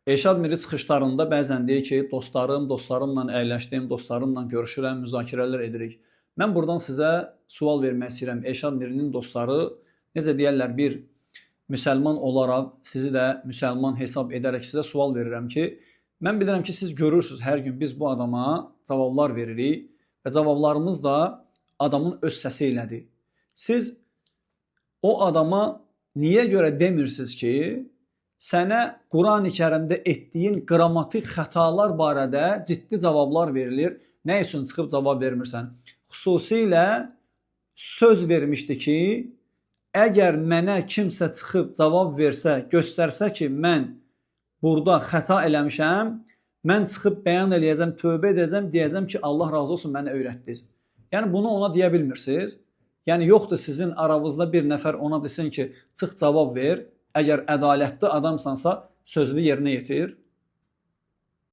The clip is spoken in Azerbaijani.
Elşad Miri çıxışlarında bəzən deyir ki, dostlarımla əyləşdim, dostlarımla görüşürəm, müzakirələr edirik. Mən buradan sizə sual vermək istəyirəm. Elşad Mirinin dostları, necə deyərlər, bir müsəlman olaraq, sizi də müsəlman hesab edərək sizə sual verirəm ki, mən bilirəm ki, siz görürsünüz, hər gün biz bu adama cavablar veririk və cavablarımız da adamın öz səsi ilədir. Siz o adama niyə görə demirsiniz ki, sənə Quran-ı Kərimdə etdiyin qrammatik xətalar barədə ciddi cavablar verilir. Nə üçün çıxıb cavab vermirsən? Xüsusilə söz vermişdi ki, əgər mənə kimsə çıxıb cavab versə, göstərsə ki, mən burada xəta eləmişəm, mən çıxıb bəyan eləyəcəm, tövbə edəcəm, deyəcəm ki, Allah razı olsun, mənə öyrətdiniz. Yəni bunu ona deyə bilmirsiniz. Yəni yoxdur sizin aranızda bir nəfər ona desin ki, çıx cavab ver. Əgər ədalətli adamsansa sözünü yerinə yetir.